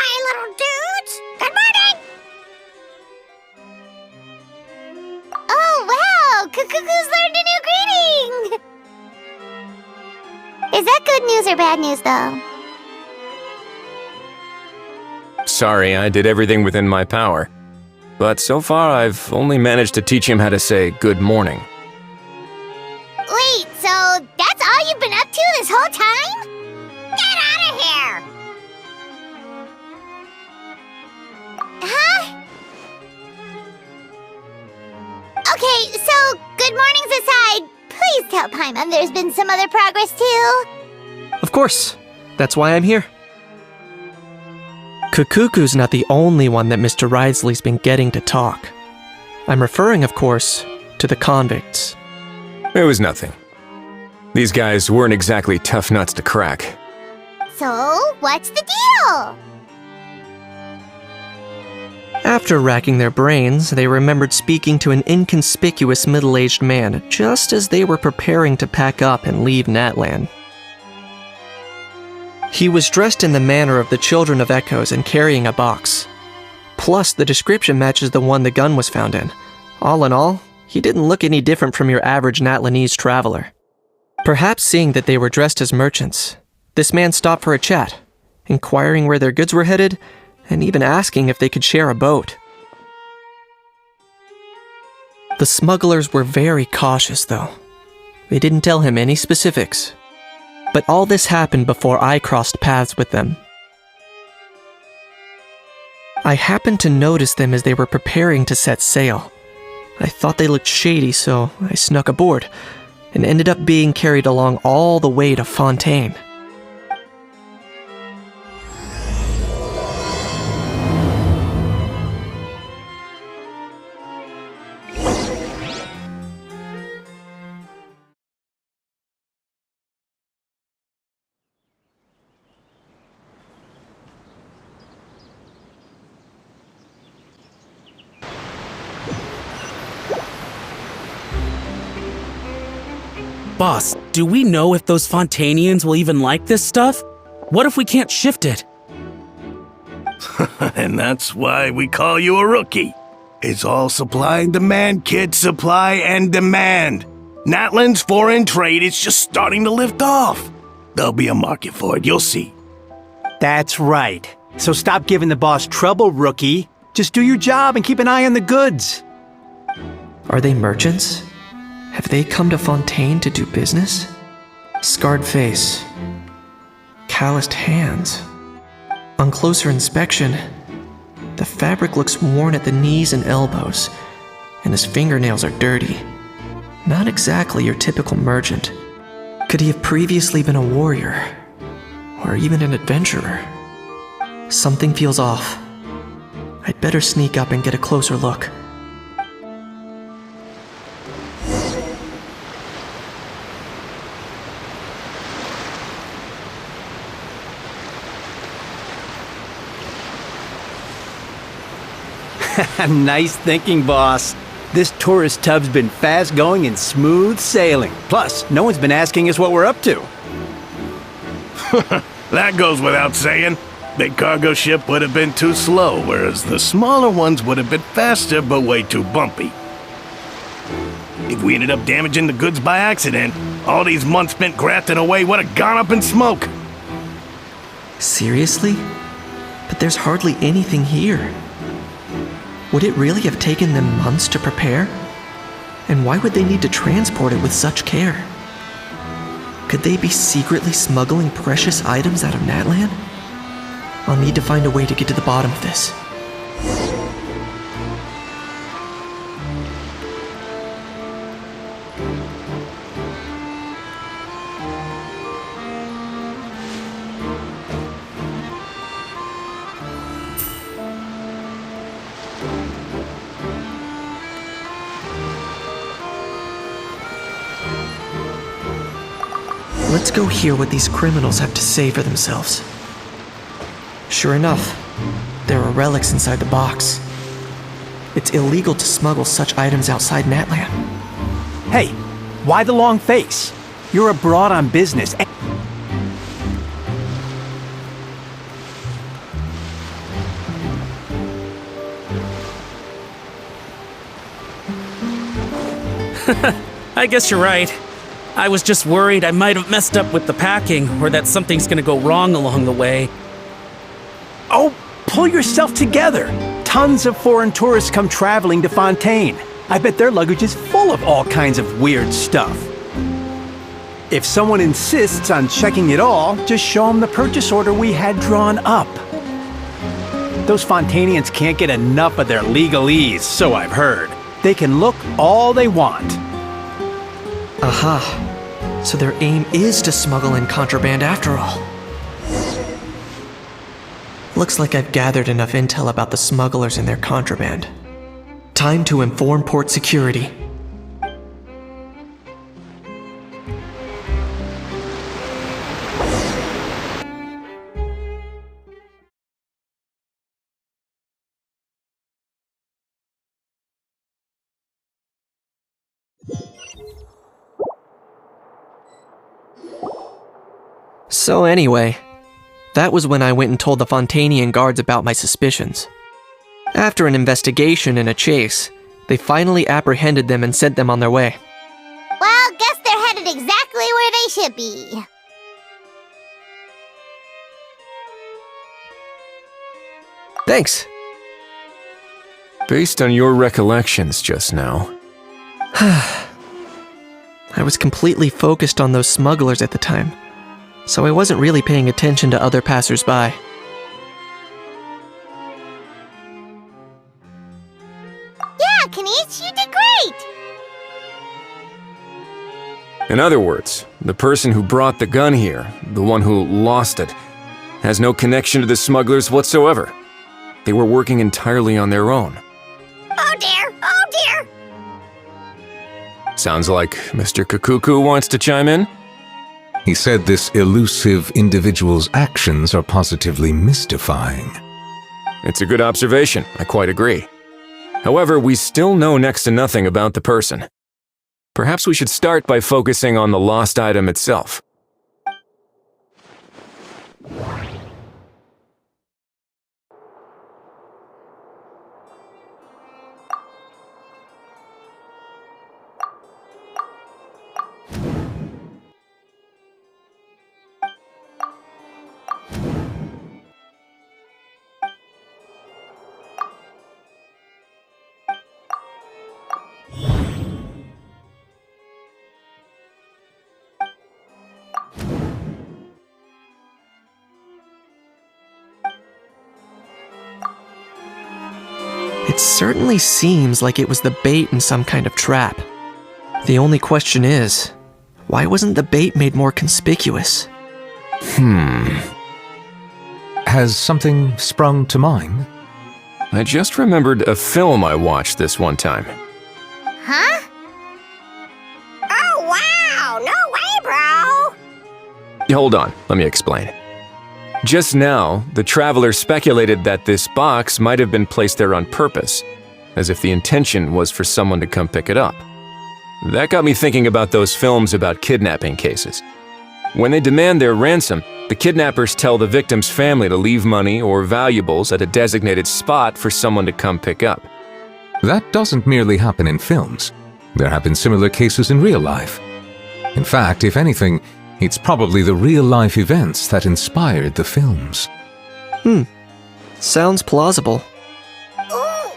my little dudes! Good morning! Oh, wow! Cuckoo's learned a new greeting! Is that good news or bad news, though? Sorry, I did everything within my power. But so far, I've only managed to teach him how to say good morning. Wait, so that's all you've been up to this whole time? Get out of here! Huh? Okay, so good mornings aside, please tell Paimon there's been some other progress too. Of course. That's why I'm here. Kukuku's not the only one that Mr. Risley's been getting to talk. I'm referring, of course, to the convicts. It was nothing. These guys weren't exactly tough nuts to crack. So, what's the deal? After racking their brains, they remembered speaking to an inconspicuous middle-aged man just as they were preparing to pack up and leave Natlan. He was dressed in the manner of the Children of Echoes and carrying a box. Plus, the description matches the one the gun was found in. All in all, he didn't look any different from your average Natlanese traveler. Perhaps seeing that they were dressed as merchants, this man stopped for a chat, inquiring where their goods were headed, and even asking if they could share a boat. The smugglers were very cautious, though. They didn't tell him any specifics. But all this happened before I crossed paths with them. I happened to notice them as they were preparing to set sail. I thought they looked shady, so I snuck aboard, and ended up being carried along all the way to Fontaine. Boss, do we know if those Fontainians will even like this stuff? What if we can't shift it? And that's why we call you a rookie. It's all supply and demand, kid. Supply and demand. Natlan's foreign trade is just starting to lift off. There'll be a market for it, you'll see. That's right. So stop giving the boss trouble, rookie. Just do your job and keep an eye on the goods. Are they merchants? Have they come to Fontaine to do business? Scarred face. Calloused hands. On closer inspection, the fabric looks worn at the knees and elbows, and his fingernails are dirty. Not exactly your typical merchant. Could he have previously been a warrior? Or even an adventurer? Something feels off. I'd better sneak up and get a closer look. Nice thinking, boss. This tourist tub's been fast-going and smooth sailing. Plus, no one's been asking us what we're up to. That goes without saying. Big cargo ship would have been too slow, whereas the smaller ones would have been faster but way too bumpy. If we ended up damaging the goods by accident, all these months spent grafting away would have gone up in smoke. Seriously? But there's hardly anything here. Would it really have taken them months to prepare? And why would they need to transport it with such care? Could they be secretly smuggling precious items out of Natlan? I'll need to find a way to get to the bottom of this. Let's go hear what these criminals have to say for themselves. Sure enough, there are relics inside the box. It's illegal to smuggle such items outside Natlan. Hey, why the long face? You're abroad on business. I guess you're right. I was just worried I might have messed up with the packing or that something's gonna go wrong along the way. Oh, pull yourself together. Tons of foreign tourists come traveling to Fontaine. I bet their luggage is full of all kinds of weird stuff. If someone insists on checking it all, just show them the purchase order we had drawn up. Those Fontainians can't get enough of their legalese, so I've heard. They can look all they want. Aha. So their aim is to smuggle in contraband after all. Looks like I've gathered enough intel about the smugglers and their contraband. Time to inform port security. So anyway, that was when I went and told the Fontainian guards about my suspicions. After an investigation and a chase, they finally apprehended them and sent them on their way. Well, guess they're headed exactly where they should be. Thanks. Based on your recollections just now, I was completely focused on those smugglers at the time, so I wasn't really paying attention to other passers-by. Yeah, Kanish, you did great! in other words, the person who brought the gun here, the one who lost it, has no connection to the smugglers whatsoever. They were working entirely on their own. Oh dear, oh dear! Sounds like Mr. Kakuku wants to chime in? He said this elusive individual's actions are positively mystifying. It's a good observation, I quite agree. However, we still know next to nothing about the person. Perhaps we should start by focusing on the lost item itself. It certainly seems like it was the bait in some kind of trap. The only question is, why wasn't the bait made more conspicuous? Has something sprung to mind? I just remembered a film I watched this one time. Huh? Oh wow, no way, bro! Hold on, let me explain. Just now, the traveler speculated that this box might have been placed there on purpose, as if the intention was for someone to come pick it up. That got me thinking about those films about kidnapping cases. When they demand their ransom, the kidnappers tell the victim's family to leave money or valuables at a designated spot for someone to come pick up. That doesn't merely happen in films. There have been similar cases in real life. In fact, if anything, it's probably the real-life events that inspired the films. Sounds plausible. Ooh.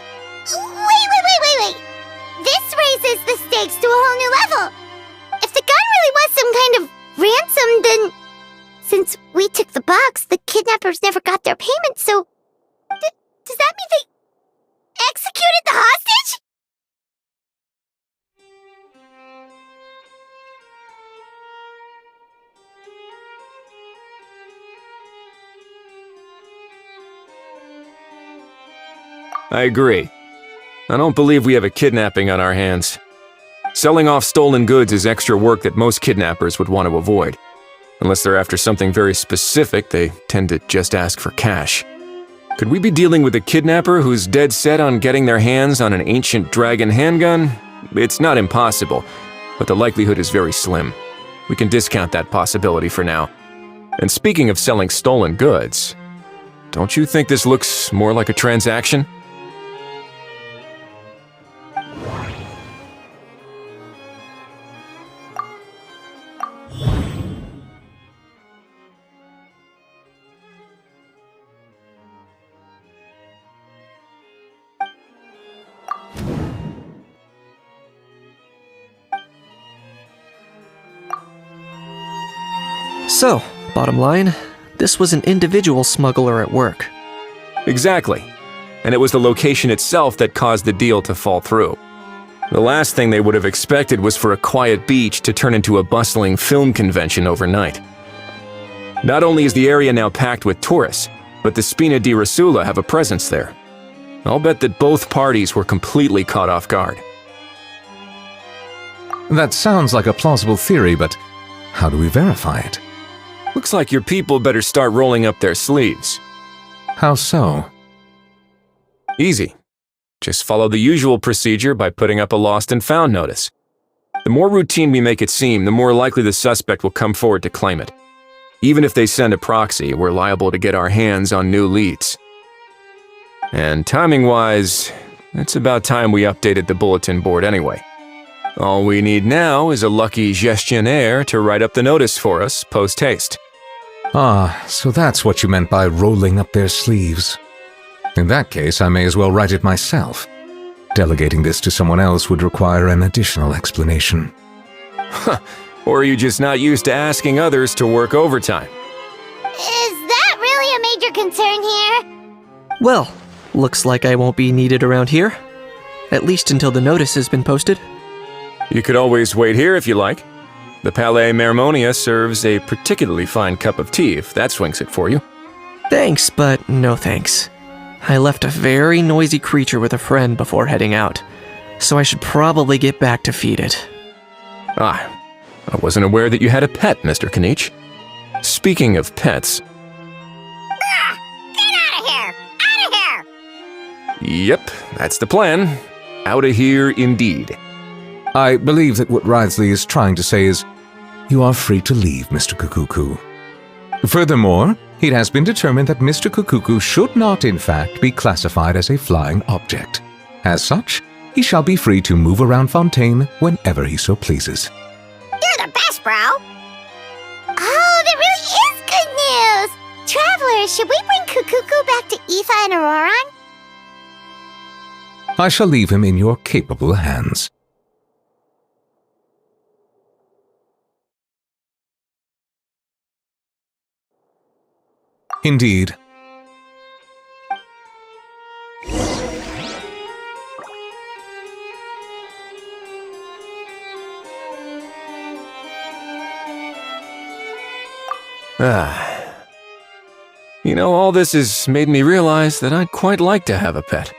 Wait. This raises the stakes to a whole new level. If the gun really was some kind of ransom, then since we took the box, the kidnappers never got their payment, so does that mean they executed the hostage? I agree. I don't believe we have a kidnapping on our hands. Selling off stolen goods is extra work that most kidnappers would want to avoid. Unless they're after something very specific, they tend to just ask for cash. Could we be dealing with a kidnapper who's dead set on getting their hands on an ancient dragon handgun? It's not impossible, but the likelihood is very slim. We can discount that possibility for now. And speaking of selling stolen goods, don't you think this looks more like a transaction? So, bottom line, this was an individual smuggler at work. Exactly. And it was the location itself that caused the deal to fall through. The last thing they would have expected was for a quiet beach to turn into a bustling film convention overnight. Not only is the area now packed with tourists, but the Spina di Rosula have a presence there. I'll bet that both parties were completely caught off guard. That sounds like a plausible theory, but how do we verify it? Looks like your people better start rolling up their sleeves. How so? Easy. Just follow the usual procedure by putting up a lost and found notice. The more routine we make it seem, the more likely the suspect will come forward to claim it. Even if they send a proxy, we're liable to get our hands on new leads. And timing-wise, it's about time we updated the bulletin board anyway. All we need now is a lucky gestionnaire to write up the notice for us post-haste. Ah, so that's what you meant by rolling up their sleeves. In that case, I may as well write it myself. Delegating this to someone else would require an additional explanation. Or are you just not used to asking others to work overtime? Is that really a major concern here? Well, looks like I won't be needed around here. At least until the notice has been posted. You could always wait here if you like. The Palais Mermonia serves a particularly fine cup of tea if that swings it for you. Thanks, but no thanks. I left a very noisy creature with a friend before heading out, so I should probably get back to feed it. Ah, I wasn't aware that you had a pet, Mr. Kanich. Speaking of pets... Get out of here! Out of here! Yep, that's the plan. Outta here indeed. I believe that what Wriothesley is trying to say is, you are free to leave, Mr. Kukuku. Furthermore, it has been determined that Mr. Kukuku should not, in fact, be classified as a flying object. As such, he shall be free to move around Fontaine whenever he so pleases. You're the best, bro! Oh, that really is good news! Travelers, should we bring Kukuku back to Aoife and Auroran? I shall leave him in your capable hands. Indeed. You know, all this has made me realize that I'd quite like to have a pet.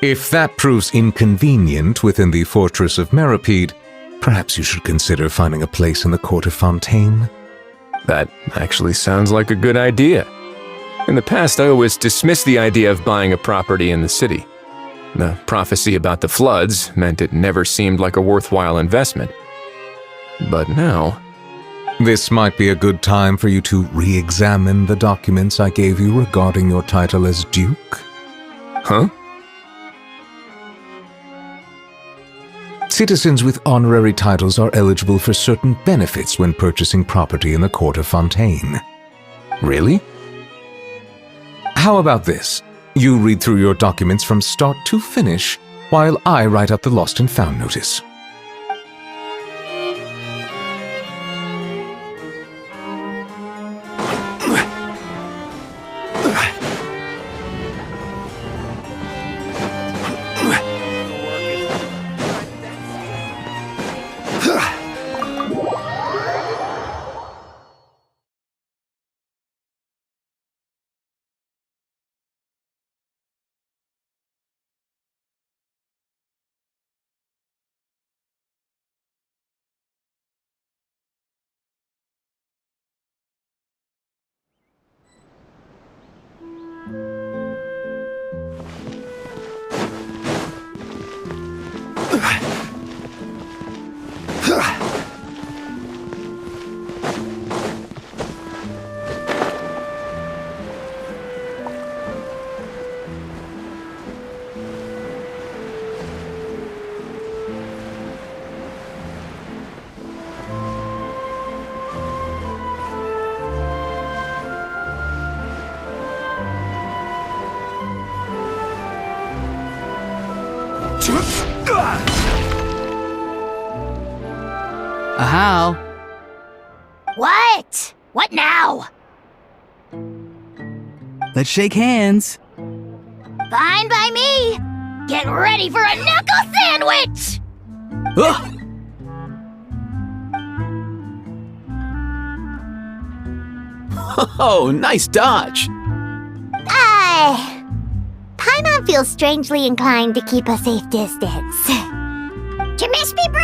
If that proves inconvenient within the fortress of Meripede, perhaps you should consider finding a place in the court of Fontaine. That actually sounds like a good idea. In the past, I always dismissed the idea of buying a property in the city. The prophecy about the floods meant it never seemed like a worthwhile investment. But now... This might be a good time for you to re-examine the documents I gave you regarding your title as Duke. Huh? Citizens with honorary titles are eligible for certain benefits when purchasing property in the court of Fontaine. Really? How about this? You read through your documents from start to finish, while I write up the lost and found notice. How? What? What now? Let's shake hands. Fine by me. Get ready for a knuckle sandwich! Ugh! Oh, nice dodge. Paimon feels strangely inclined to keep a safe distance. Did you miss me, bro?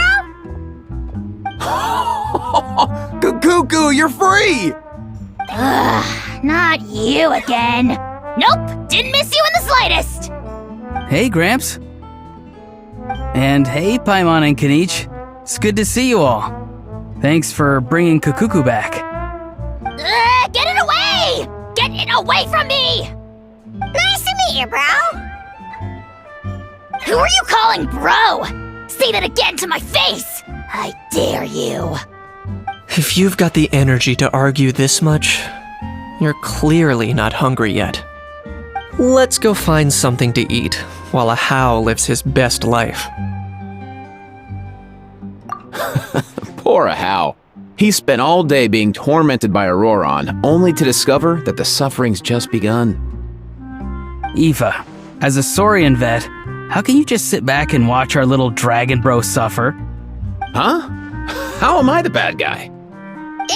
Cuckoo, you're free! Ugh, not you again. Nope, didn't miss you in the slightest. Hey, Gramps. And hey, Paimon and Kanich. It's good to see you all. Thanks for bringing Kukuku back. Get it away! Get it away from me! Nice to meet you, bro. Who are you calling bro? Say that again to my face! I dare you. If you've got the energy to argue this much, you're clearly not hungry yet. Let's go find something to eat while a How lives his best life. Poor How. He spent all day being tormented by Auroron, only to discover that the suffering's just begun. Eva, as a Saurian vet, how can you just sit back and watch our little dragon bro suffer? Huh? How am I the bad guy?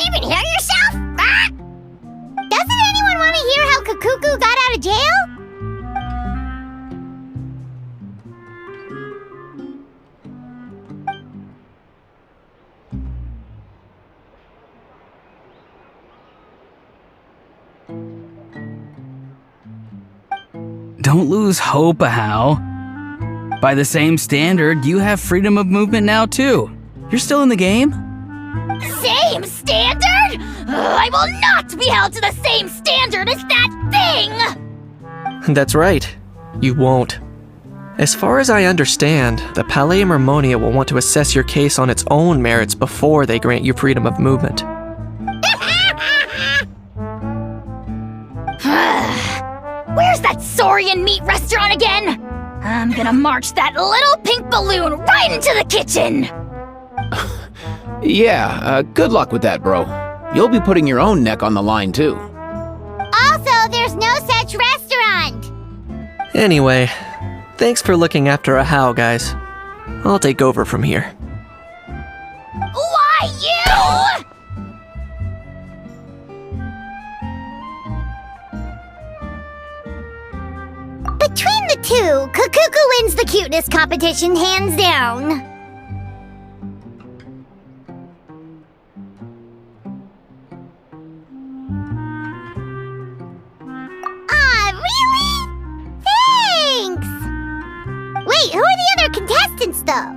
Even hear yourself? Ah! Doesn't anyone want to hear how Kukuku got out of jail? Don't lose hope, How. By the same standard, you have freedom of movement now too. You're still in the game? Same standard? I will not be held to the same standard as that thing! That's right. You won't. As far as I understand, the Palais Mermonia will want to assess your case on its own merits before they grant you freedom of movement. Where's that Saurian meat restaurant again? I'm gonna march that little pink balloon right into the kitchen! Yeah, good luck with that, bro. You'll be putting your own neck on the line, too. Also, there's no such restaurant. Anyway, thanks for looking after a How, guys. I'll take over from here. Why you? Between the two, Kukuku wins the cuteness competition hands down. Aw, really? Thanks! Wait, who are the other contestants, though?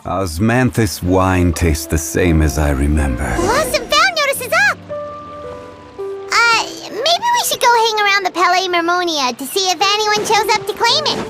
Osmanthus wine tastes the same as I remember. Lost and found notice is up! Maybe we should go hang around the Palais Mermonia to see if anyone shows up to claim it.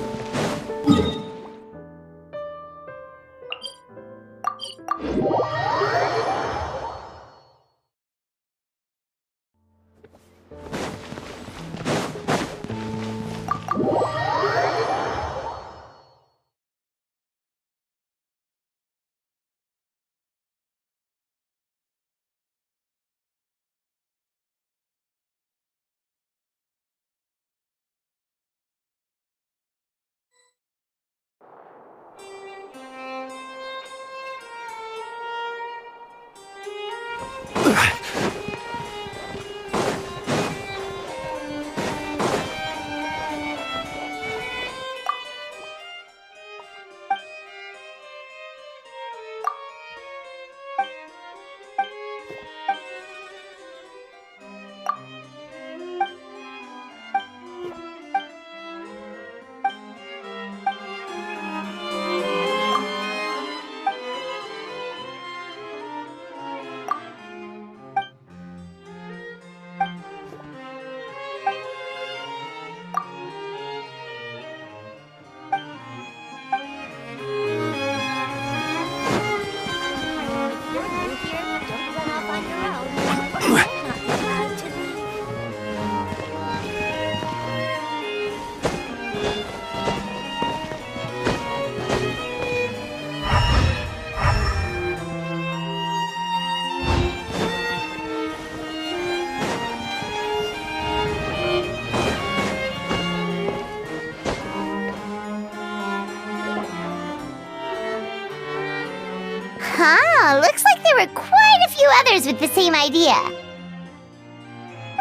were quite a few others with the same idea.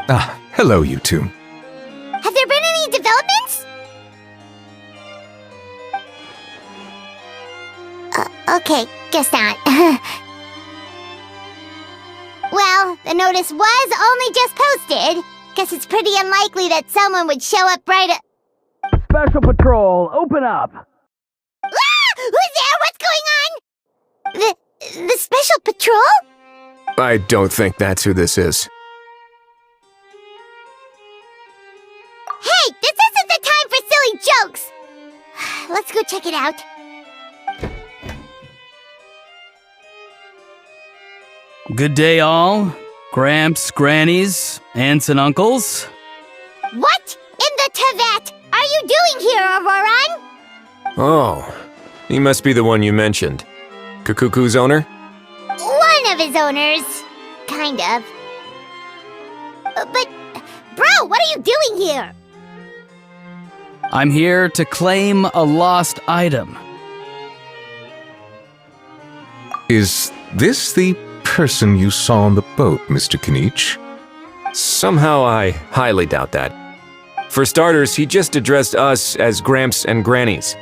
Ah, hello, you two. Have there been any developments? Okay, guess not. Well, the notice was only just posted. Guess it's pretty unlikely that someone would show up right at... Special Patrol, open up! Ah! Who's there? What's going on? The Special Patrol? I don't think that's who this is. Hey, this isn't the time for silly jokes! Let's go check it out. Good day, all. Gramps, grannies, aunts, and uncles. What in the Tibet are you doing here, Auroran? Oh, he must be the one you mentioned. Kukuku's owner? One of his owners. Kind of. But, bro, what are you doing here? I'm here to claim a lost item. Is this the person you saw on the boat, Mr. Kinich? Somehow I highly doubt that. For starters, he just addressed us as Gramps and Grannies.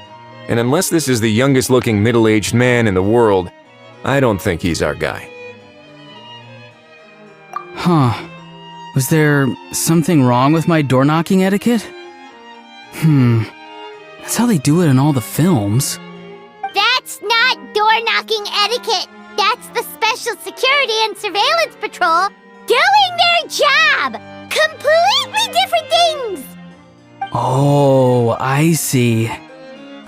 And unless this is the youngest looking middle-aged man in the world, I don't think he's our guy. Huh. Was there something wrong with my door-knocking etiquette? That's how they do it in all the films. That's not door-knocking etiquette. That's the Special Security and Surveillance Patrol doing their job! Completely different things! Oh, I see.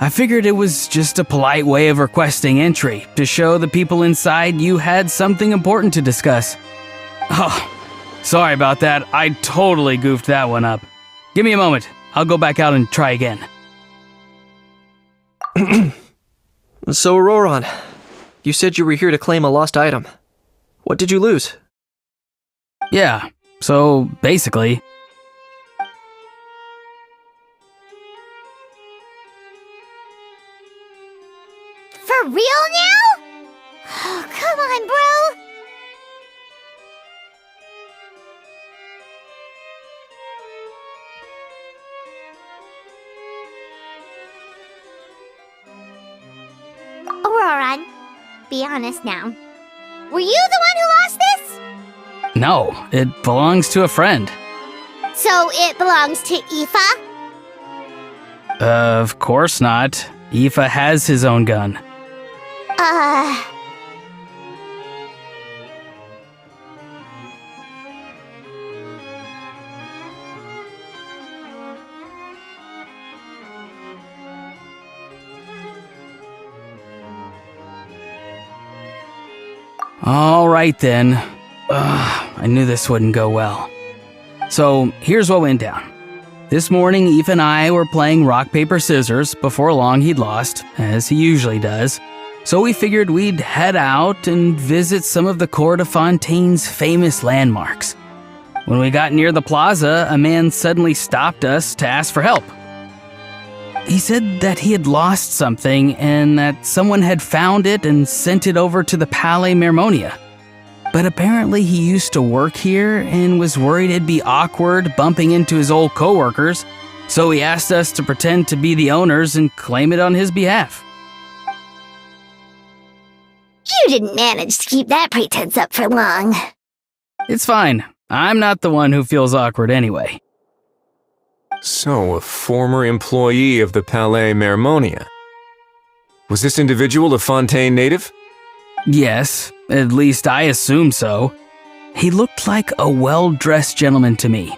I figured it was just a polite way of requesting entry to show the people inside you had something important to discuss. Oh, sorry about that. I totally goofed that one up. Give me a moment. I'll go back out and try again. So, Auroran, you said you were here to claim a lost item. What did you lose? Yeah, so basically... For real now? Oh, come on, bro. Auroran, be honest now. Were you the one who lost this? No, it belongs to a friend. So it belongs to Aoife? Of course not. Aoife has his own gun. All right then. I knew this wouldn't go well. So here's what went down. This morning, Aoife and I were playing rock, paper, scissors. Before long, he'd lost, as he usually does. So we figured we'd head out and visit some of the Cour de Fontaine's famous landmarks. When we got near the plaza, a man suddenly stopped us to ask for help. He said that he had lost something and that someone had found it and sent it over to the Palais Mermonia. But apparently he used to work here and was worried it'd be awkward bumping into his old coworkers, so he asked us to pretend to be the owners and claim it on his behalf. You didn't manage to keep that pretense up for long. It's fine. I'm not the one who feels awkward anyway. So, a former employee of the Palais Mermonia. Was this individual a Fontaine native? Yes, at least I assume so. He looked like a well-dressed gentleman to me.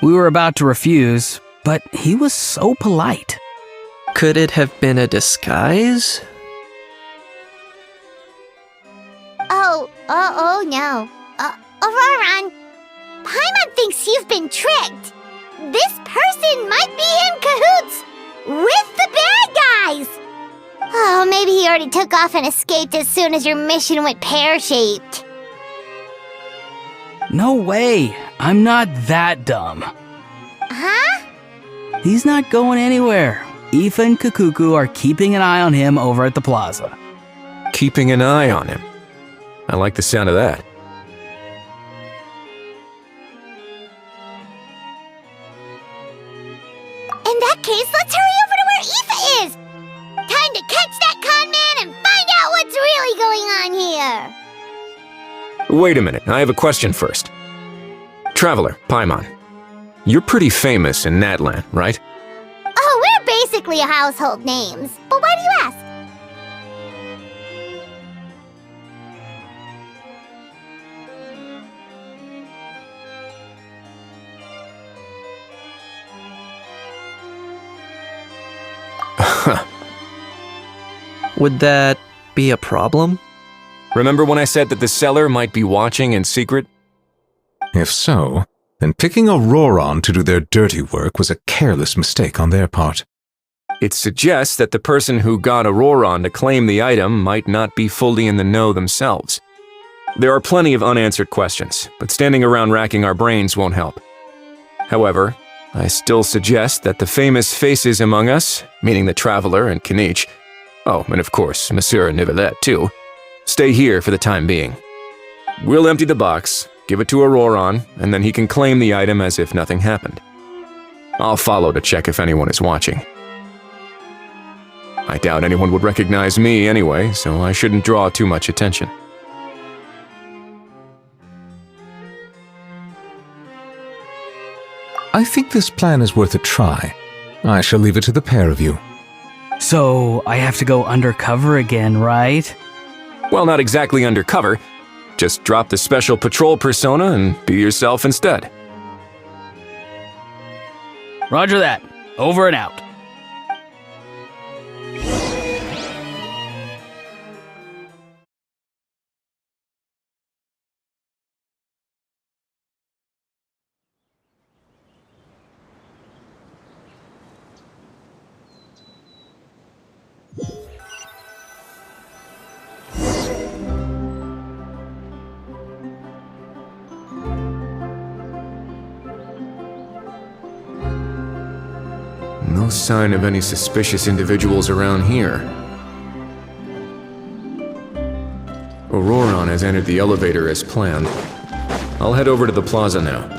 We were about to refuse, but he was so polite. Could it have been a disguise? Oh no. Auroran, Paimon thinks you've been tricked. This person might be in cahoots with the bad guys. Oh, maybe he already took off and escaped as soon as your mission went pear-shaped. No way. I'm not that dumb. Huh? He's not going anywhere. Aoife and Kukuku are keeping an eye on him over at the plaza. Keeping an eye on him. I like the sound of that. In that case, let's hurry over to where Aoife is! Time to catch that con man and find out what's really going on here! Wait a minute, I have a question first. Traveler, Paimon, you're pretty famous in Natlan, right? Oh, we're basically household names. But why do you ask? Would that be a problem? Remember when I said that the seller might be watching in secret? If so, then picking Auroron to do their dirty work was a careless mistake on their part. It suggests that the person who got Auroron to claim the item might not be fully in the know themselves. There are plenty of unanswered questions, but standing around racking our brains won't help. However, I still suggest that the famous faces among us, meaning the Traveler and Kinich, oh, and of course, Monsieur Nivelette too, stay here for the time being. We'll empty the box, give it to Auroron, and then he can claim the item as if nothing happened. I'll follow to check if anyone is watching. I doubt anyone would recognize me anyway, so I shouldn't draw too much attention. I think this plan is worth a try. I shall leave it to the pair of you. So, I have to go undercover again, right? Well, not exactly undercover. Just drop the special patrol persona and be yourself instead. Roger that. Over and out. No sign of any suspicious individuals around here. Auroron has entered the elevator as planned. I'll head over to the plaza now.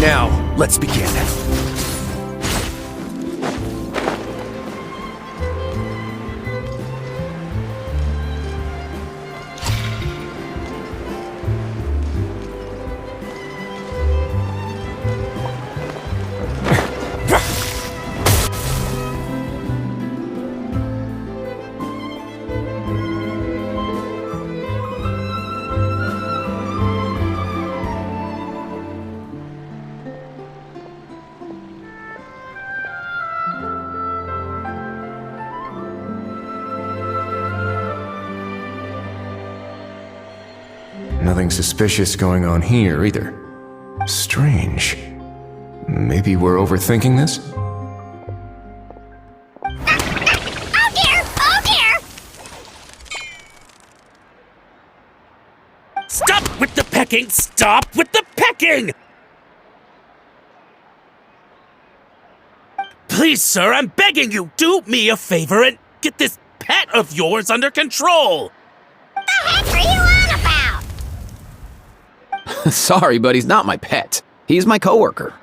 Now, let's begin. Nothing suspicious going on here either. Strange. Maybe we're overthinking this? Oh dear! Oh dear! Stop with the pecking! Stop with the pecking! Please, sir, I'm begging you, do me a favor and get this pet of yours under control! The heck are you on about? Sorry, but he's not my pet. He's my coworker.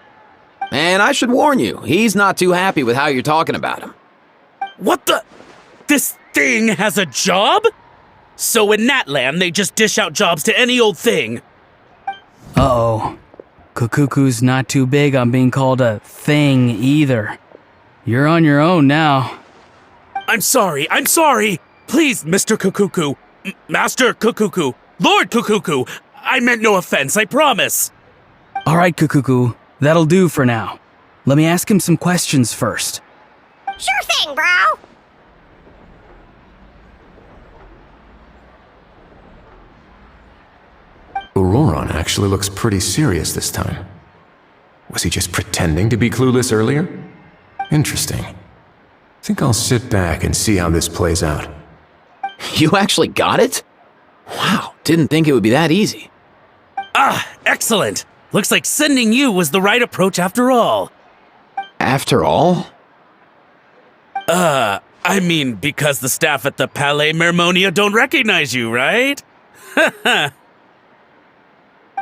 And I should warn you, he's not too happy with how you're talking about him. What the? This thing has a job? So in Natlan, they just dish out jobs to any old thing. Uh-oh. Kukuku's not too big on being called a thing either. You're on your own now. I'm sorry. Please, Mr. Kukuku. Master Kukuku. Lord Kukuku. I meant no offense, I promise. All right, Kukuku. That'll do for now. Let me ask him some questions first. Sure thing, bro! Auroron actually looks pretty serious this time. Was he just pretending to be clueless earlier? Interesting. Think I'll sit back and see how this plays out. You actually got it? Wow, didn't think it would be that easy. Ah, excellent. Looks like sending you was the right approach after all. After all? I mean, because the staff at the Palais Mermonia don't recognize you, right?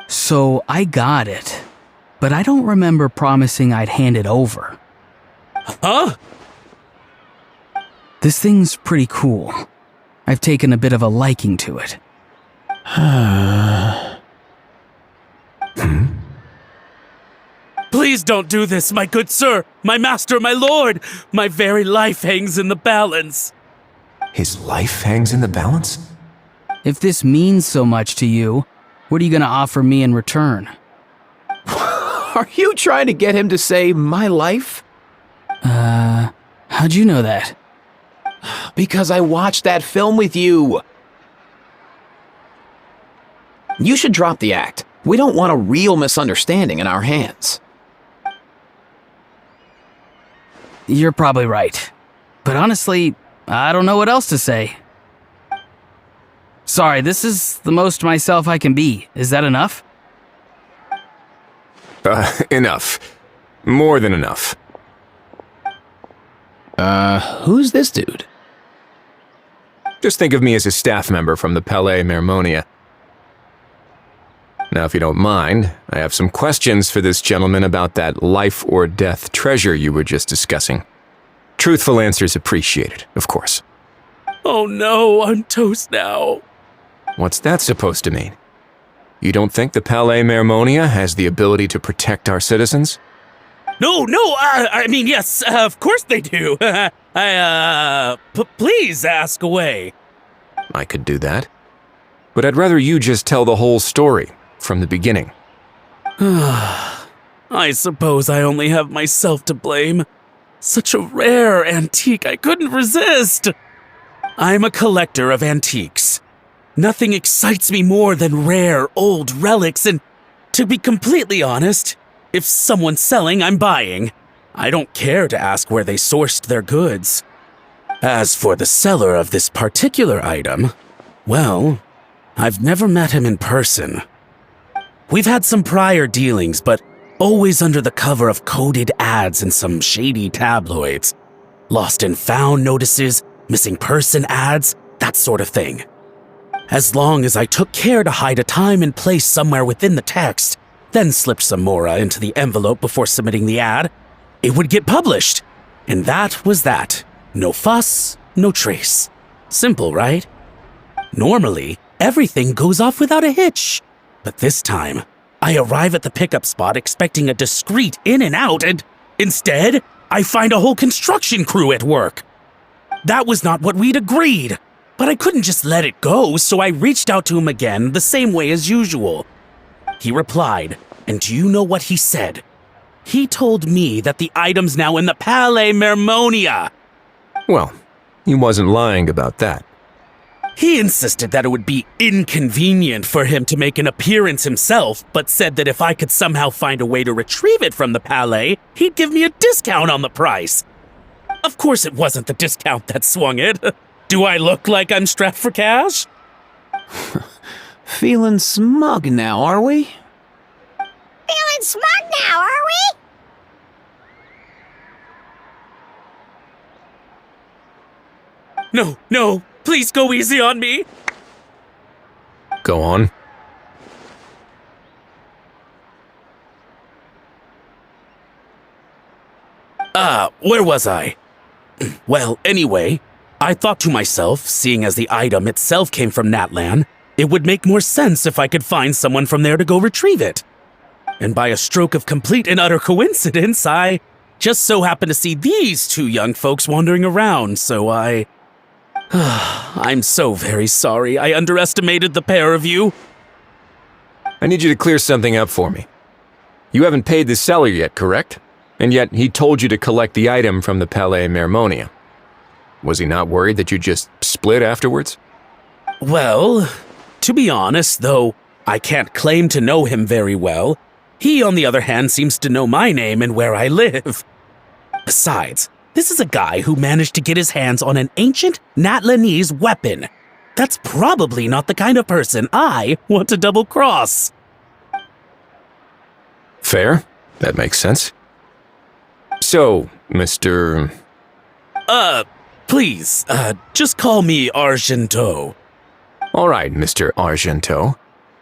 So I got it, but I don't remember promising I'd hand it over. Huh? This thing's pretty cool. I've taken a bit of a liking to it. Please don't do this, my good sir, my master, my lord. My very life hangs in the balance. His life hangs in the balance? If this means so much to you, what are you gonna offer me in return? Are you trying to get him to say my life? How'd you know that? Because I watched that film with you. You should drop the act. We don't want a real misunderstanding in our hands. You're probably right. But honestly, I don't know what else to say. Sorry, this is the most myself I can be. Is that enough? Enough. More than enough. Who's this dude? Just think of me as a staff member from the Palais Mermonia. Now, if you don't mind, I have some questions for this gentleman about that life or death treasure you were just discussing. Truthful answers appreciated, of course. Oh no, I'm toast now. What's that supposed to mean? You don't think the Palais Mermonia has the ability to protect our citizens? No, I mean, yes, of course they do. Please ask away. I could do that. But I'd rather you just tell the whole story, from the beginning. I suppose I only have myself to blame. Such a rare antique, I couldn't resist. I'm a collector of antiques. Nothing excites me more than rare, old relics, and to be completely honest, if someone's selling, I'm buying. I don't care to ask where they sourced their goods. As for the seller of this particular item, well, I've never met him in person. We've had some prior dealings, but always under the cover of coded ads in some shady tabloids. Lost and found notices, missing person ads, that sort of thing. As long as I took care to hide a time and place somewhere within the text, then slipped some mora into the envelope before submitting the ad, it would get published. And that was that. No fuss, no trace. Simple, right? Normally, everything goes off without a hitch. But this time, I arrive at the pickup spot expecting a discreet in and out, and instead, I find a whole construction crew at work. That was not what we'd agreed, but I couldn't just let it go, so I reached out to him again the same way as usual. He replied, and do you know what he said? He told me that the item's now in the Palais Mermonia. Well, he wasn't lying about that. He insisted that it would be inconvenient for him to make an appearance himself, but said that if I could somehow find a way to retrieve it from the Palais, he'd give me a discount on the price. Of course it wasn't the discount that swung it. Do I look like I'm strapped for cash? Feeling smug now, are we? Feeling smug now, are we? No, please go easy on me. Go on. Where was I? Well, anyway, I thought to myself, seeing as the item itself came from Natlan, it would make more sense if I could find someone from there to go retrieve it. And by a stroke of complete and utter coincidence, I just so happened to see these two young folks wandering around, so I'm so very sorry I underestimated the pair of you. I need you to clear something up for me. You haven't paid the seller yet, correct? And yet he told you to collect the item from the Palais Mermonia. Was he not worried that you just split afterwards? Well, to be honest, though I can't claim to know him very well, he, on the other hand, seems to know my name and where I live. Besides, This is a guy who managed to get his hands on an ancient Natlanese weapon. That's probably not the kind of person I want to double-cross. Fair. That makes sense. So, Mr. Please, just call me Argento. All right, Mr. Argento.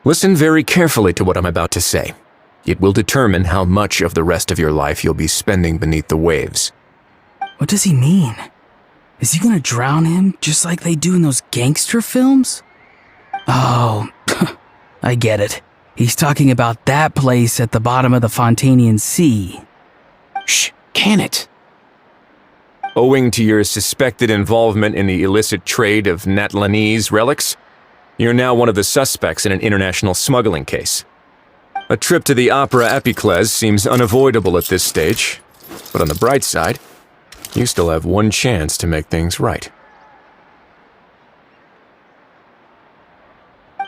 Listen very carefully to what I'm about to say. It will determine how much of the rest of your life you'll be spending beneath the waves. What does he mean? Is he gonna drown him just like they do in those gangster films? Oh, I get it. He's talking about that place at the bottom of the Fontanian Sea. Shh, can it? Owing to your suspected involvement in the illicit trade of Natlanese relics, you're now one of the suspects in an international smuggling case. A trip to the Opera Epiclese seems unavoidable at this stage, but on the bright side, you still have one chance to make things right.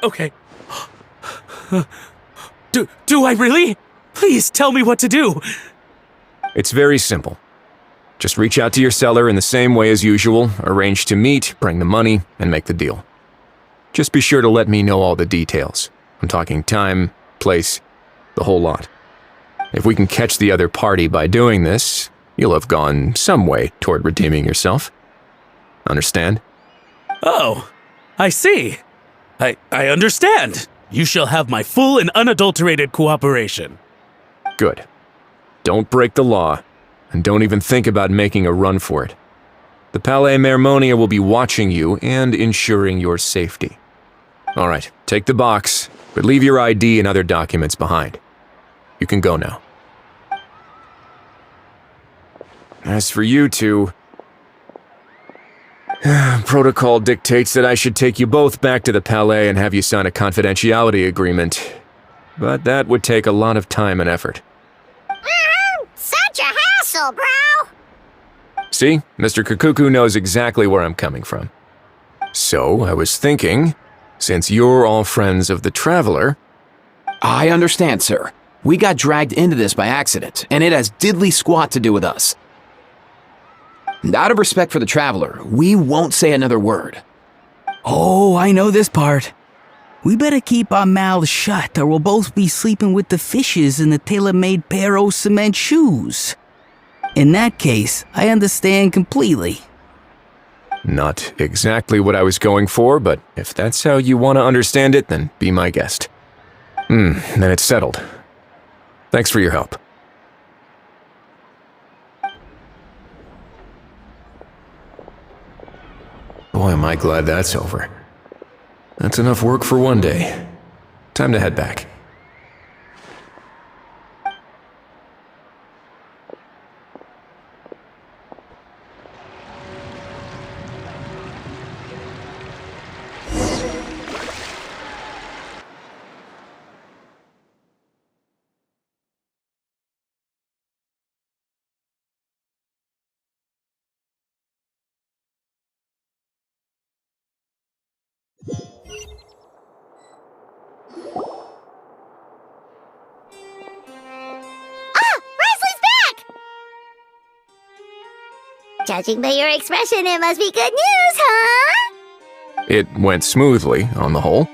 Okay. Do I really? Please tell me what to do. It's very simple. Just reach out to your seller in the same way as usual, arrange to meet, bring the money, and make the deal. Just be sure to let me know all the details. I'm talking time, place, the whole lot. If we can catch the other party by doing this, you'll have gone some way toward redeeming yourself. Understand? Oh, I see. I understand. You shall have my full and unadulterated cooperation. Good. Don't break the law, and don't even think about making a run for it. The Palais Mermonia will be watching you and ensuring your safety. All right, take the box, but leave your ID and other documents behind. You can go now. As for you two, protocol dictates that I should take you both back to the Palais and have you sign a confidentiality agreement. But that would take a lot of time and effort. Such a hassle, bro! See, Mr. Kukuku knows exactly where I'm coming from. So, I was thinking, since you're all friends of the Traveler... I understand, sir. We got dragged into this by accident, and it has diddly squat to do with us. Out of respect for the Traveler, we won't say another word. Oh, I know this part. We better keep our mouths shut or we'll both be sleeping with the fishes in the tailor-made pair of cement shoes. In that case, I understand completely. Not exactly what I was going for, but if that's how you want to understand it, then be my guest. Then it's settled. Thanks for your help. Boy, am I glad that's over. That's enough work for one day. Time to head back. Judging by your expression, it must be good news, huh? It went smoothly, on the whole.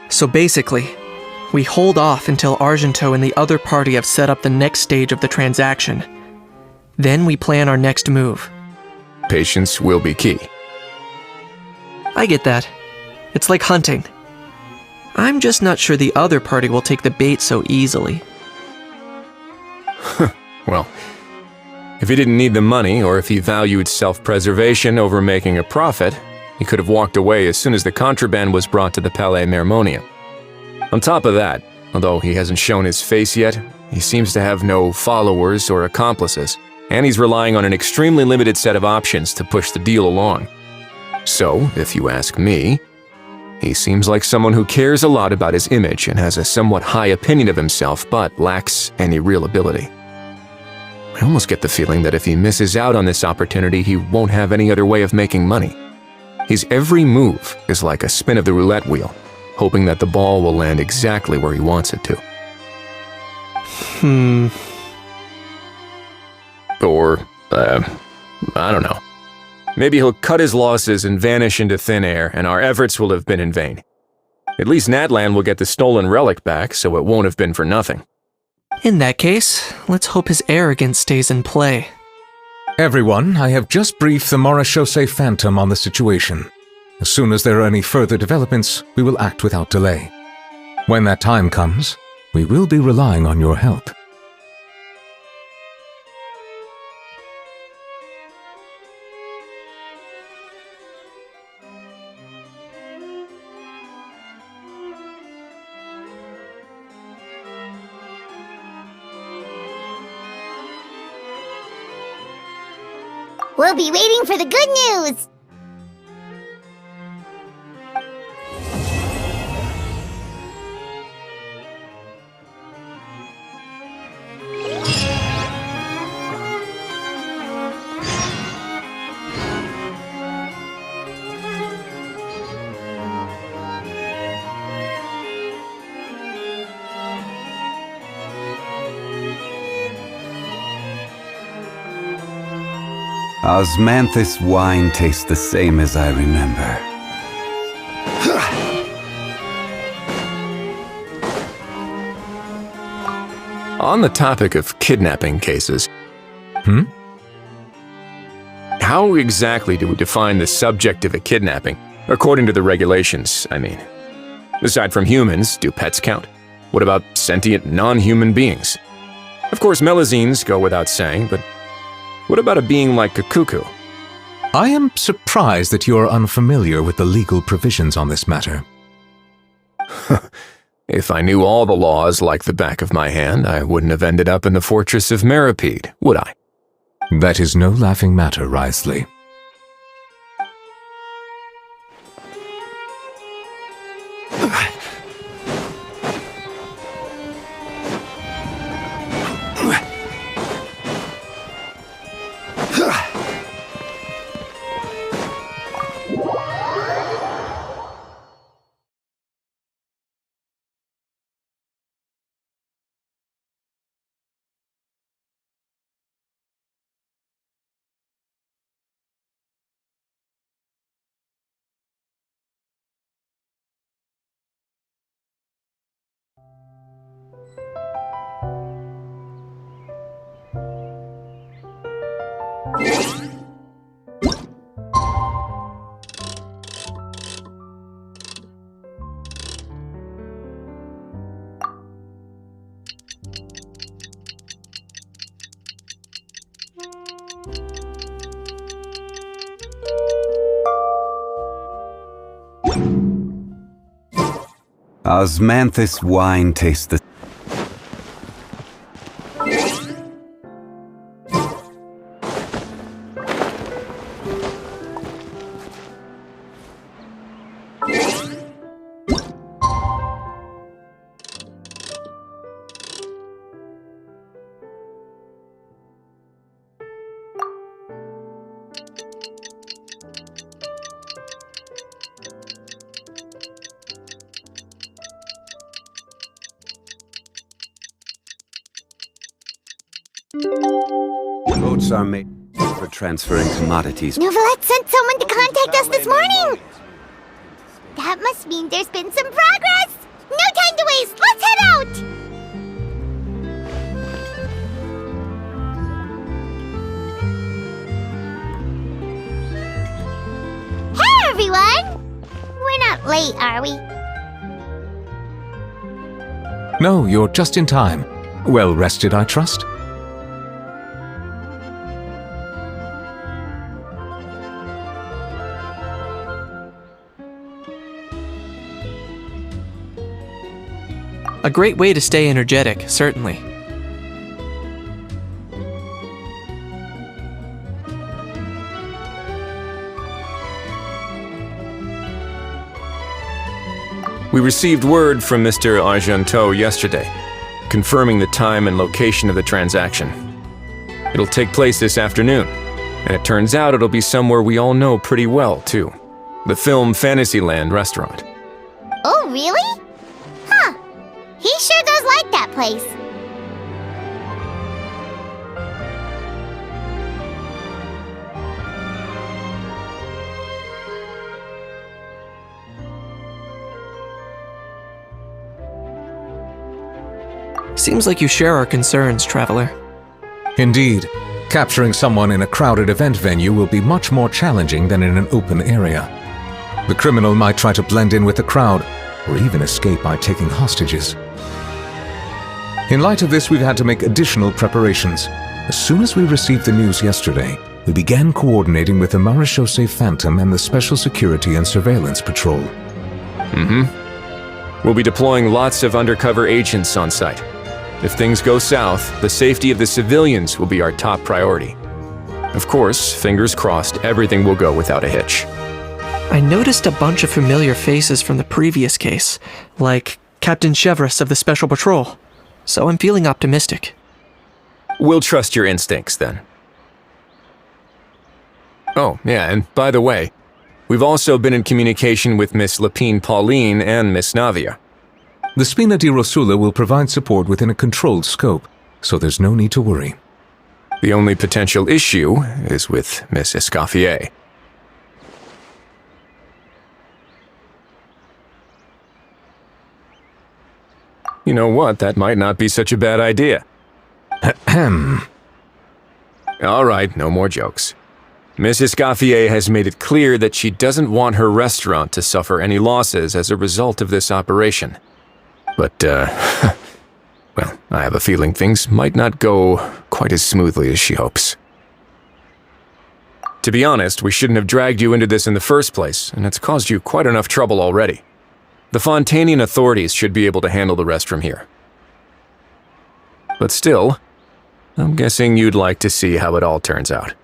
So basically, we hold off until Argento and the other party have set up the next stage of the transaction. Then we plan our next move. Patience will be key. I get that. It's like hunting. I'm just not sure the other party will take the bait so easily. Well, if he didn't need the money, or if he valued self-preservation over making a profit, he could have walked away as soon as the contraband was brought to the Palais Mermonia. On top of that, although he hasn't shown his face yet, he seems to have no followers or accomplices, and he's relying on an extremely limited set of options to push the deal along. So, if you ask me, he seems like someone who cares a lot about his image and has a somewhat high opinion of himself, but lacks any real ability. I almost get the feeling that if he misses out on this opportunity, he won't have any other way of making money. His every move is like a spin of the roulette wheel, hoping that the ball will land exactly where he wants it to. Or, I don't know. Maybe he'll cut his losses and vanish into thin air, and our efforts will have been in vain. At least Natlan will get the stolen relic back, so it won't have been for nothing. In that case, let's hope his arrogance stays in play. Everyone, I have just briefed the Morishose Phantom on the situation. As soon as there are any further developments, we will act without delay. When that time comes, we will be relying on your help. We'll be waiting for the good news! Osmanthus wine tastes the same as I remember. On the topic of kidnapping cases, how exactly do we define the subject of a kidnapping? According to the regulations, I mean. Aside from humans, do pets count? What about sentient non-human beings? Of course, melazines go without saying, but what about a being like Kukuku? I am surprised that you are unfamiliar with the legal provisions on this matter. If I knew all the laws like the back of my hand, I wouldn't have ended up in the fortress of Meripede, would I? That is no laughing matter, Wriothesley. Osmanthus wine tastes the Boats are made for transferring commodities. Novelette sent someone to contact us this morning! That must mean there's been some progress! No time to waste! Let's head out! Hey, everyone! We're not late, are we? No, you're just in time. Well rested, I trust? A great way to stay energetic, certainly. We received word from Mr. Argenteau yesterday, confirming the time and location of the transaction. It'll take place this afternoon, and it turns out it'll be somewhere we all know pretty well, too. The film Fantasyland restaurant. Oh, really? Huh. He sure does like that place. Seems like you share our concerns, Traveler. Indeed, capturing someone in a crowded event venue will be much more challenging than in an open area. The criminal might try to blend in with the crowd, or even escape by taking hostages. In light of this, we've had to make additional preparations. As soon as we received the news yesterday, we began coordinating with the Marechaussee Phantom and the Special Security and Surveillance Patrol. We'll be deploying lots of undercover agents on site. If things go south, the safety of the civilians will be our top priority. Of course, fingers crossed, everything will go without a hitch. I noticed a bunch of familiar faces from the previous case, like Captain Chevrolet of the Special Patrol, so I'm feeling optimistic. We'll trust your instincts, then. Oh, yeah, and by the way, we've also been in communication with Miss Lapine Pauline and Miss Navia. The Spina di Rosula will provide support within a controlled scope, so there's no need to worry. The only potential issue is with Miss Escoffier. You know what, that might not be such a bad idea. Ahem. All right, no more jokes. Miss Escoffier has made it clear that she doesn't want her restaurant to suffer any losses as a result of this operation. But, well, I have a feeling things might not go quite as smoothly as she hopes. To be honest, we shouldn't have dragged you into this in the first place, and it's caused you quite enough trouble already. The Fontainian authorities should be able to handle the rest from here. But still, I'm guessing you'd like to see how it all turns out.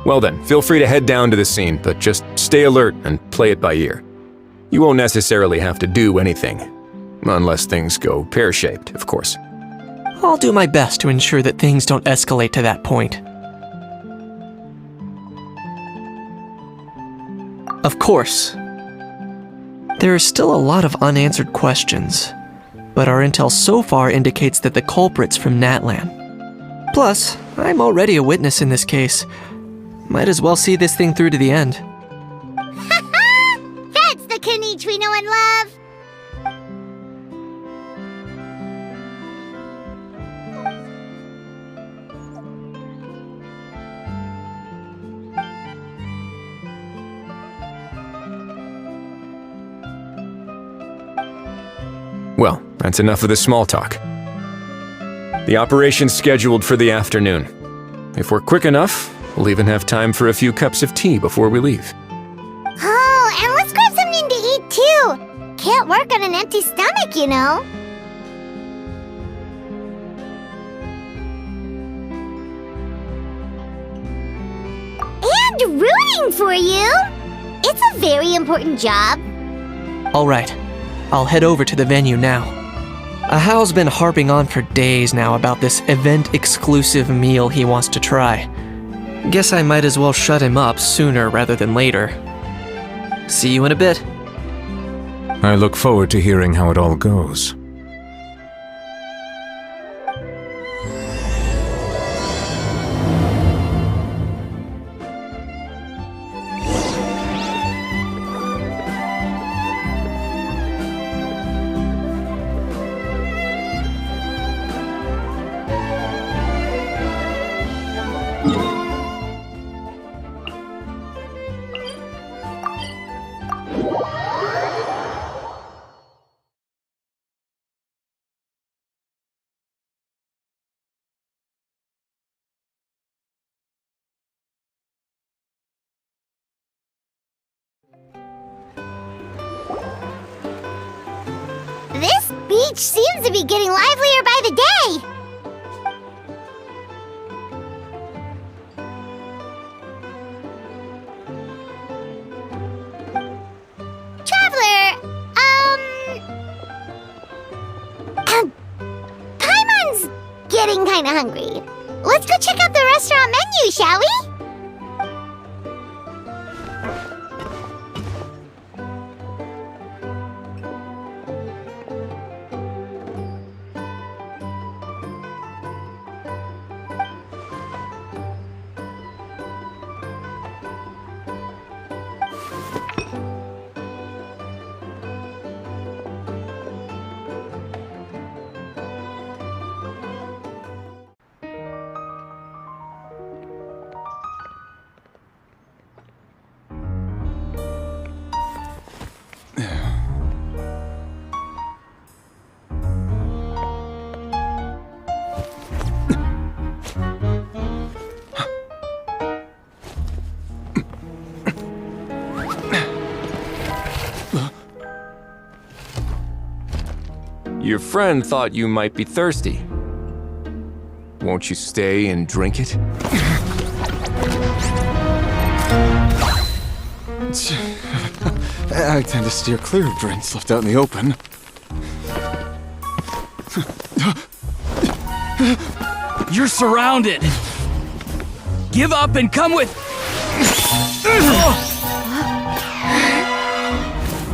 Well then, feel free to head down to the scene, but just stay alert and play it by ear. You won't necessarily have to do anything, unless things go pear-shaped, of course. I'll do my best to ensure that things don't escalate to that point. Of course. There is still a lot of unanswered questions, but our intel so far indicates that the culprit's from Natlan. Plus, I'm already a witness in this case. Might as well see this thing through to the end. That's the Knight we know and love! Well, that's enough of the small talk. The operation's scheduled for the afternoon. If we're quick enough, we'll even have time for a few cups of tea before we leave. Oh, and let's grab something to eat too! Can't work on an empty stomach, you know. And rooting for you! It's a very important job. Alright, I'll head over to the venue now. Ahal's been harping on for days now about this event-exclusive meal he wants to try. Guess I might as well shut him up sooner rather than later. See you in a bit. I look forward to hearing how it all goes. This beach seems to be getting livelier by the day. kinda hungry. Let's go check out the restaurant menu, shall we? Your friend thought you might be thirsty. Won't you stay and drink it? I tend to steer clear of drinks left out in the open. You're surrounded. Give up and come with.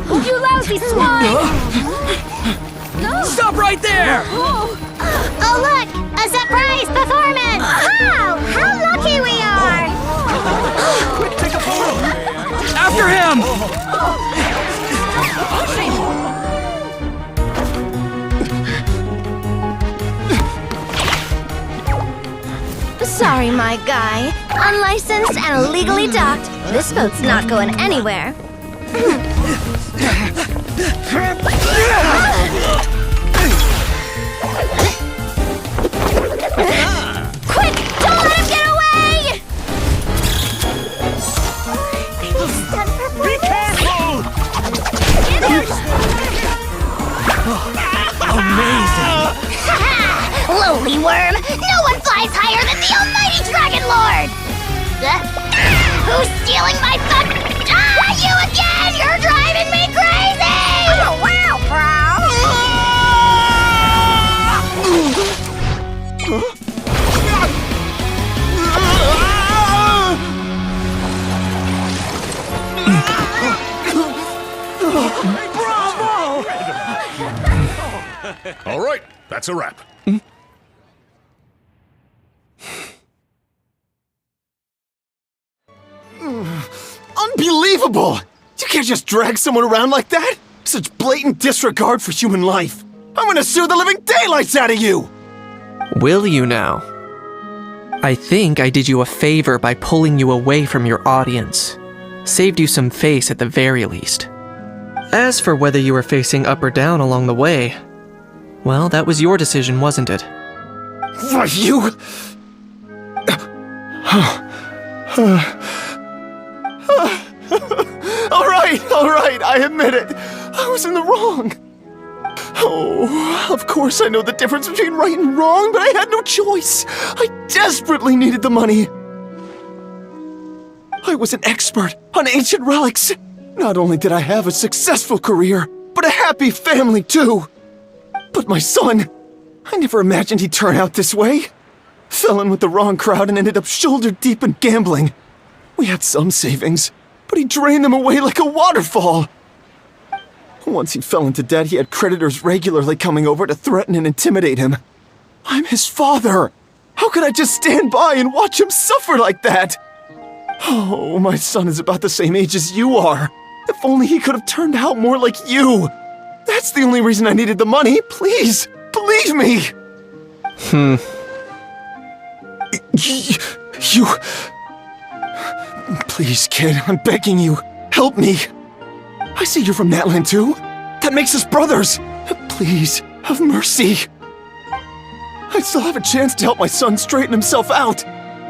You lousy swine! Stop right there! Oh look! A surprise performance! Wow! How lucky we are! Quick, take a photo! After him! Sorry, my guy. Unlicensed and illegally docked. This boat's not going anywhere. Quick! Don't let him get away! Be careful! Lowly worm! No one flies higher than the almighty Dragon Lord! Who's stealing my fun? You again! You're driving me crazy! Oh, wow, All right, that's a wrap. Unbelievable! You can't just drag someone around like that! Such blatant disregard for human life! I'm gonna sue the living daylights out of you! Will you now? I think I did you a favor by pulling you away from your audience. Saved you some face at the very least. As for whether you were facing up or down along the way, well, that was your decision, wasn't it? Why, you... All right, I admit it. I was in the wrong. Oh, of course I know the difference between right and wrong, but I had no choice. I desperately needed the money. I was an expert on ancient relics. Not only did I have a successful career, but a happy family too. But my son, I never imagined he'd turn out this way. Fell in with the wrong crowd and ended up shoulder deep in gambling. We had some savings, but he drained them away like a waterfall. Once he fell into debt, he had creditors regularly coming over to threaten and intimidate him. I'm his father. How could I just stand by and watch him suffer like that? Oh, my son is about the same age as you are. If only he could have turned out more like you. That's the only reason I needed the money. Please, believe me. You... Please, kid, I'm begging you. Help me. I see you're from Natland too. That makes us brothers. Please, have mercy. I still have a chance to help my son straighten himself out.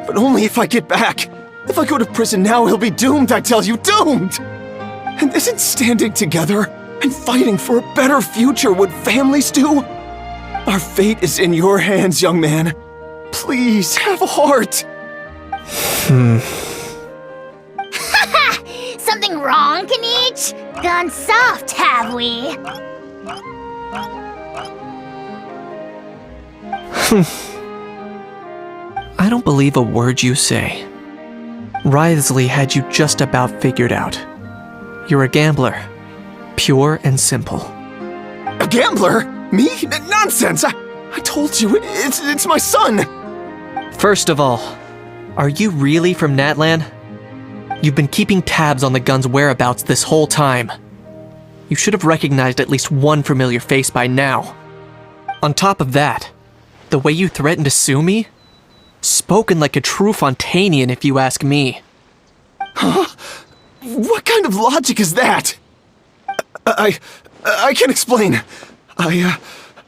But only if I get back. If I go to prison now, he'll be doomed, I tell you, doomed! And isn't standing together and fighting for a better future what families do? Our fate is in your hands, young man. Please, have a heart. Something wrong, Kanich? Gone soft, have we? I don't believe a word you say. Wriothesley had you just about figured out. You're a gambler. Pure and simple. A gambler? Me? Nonsense! I told you, it's my son! First of all, are you really from Natlan? You've been keeping tabs on the gun's whereabouts this whole time. You should have recognized at least one familiar face by now. On top of that, the way you threatened to sue me? Spoken like a true Fontainian, if you ask me. Huh? What kind of logic is that? I can explain. I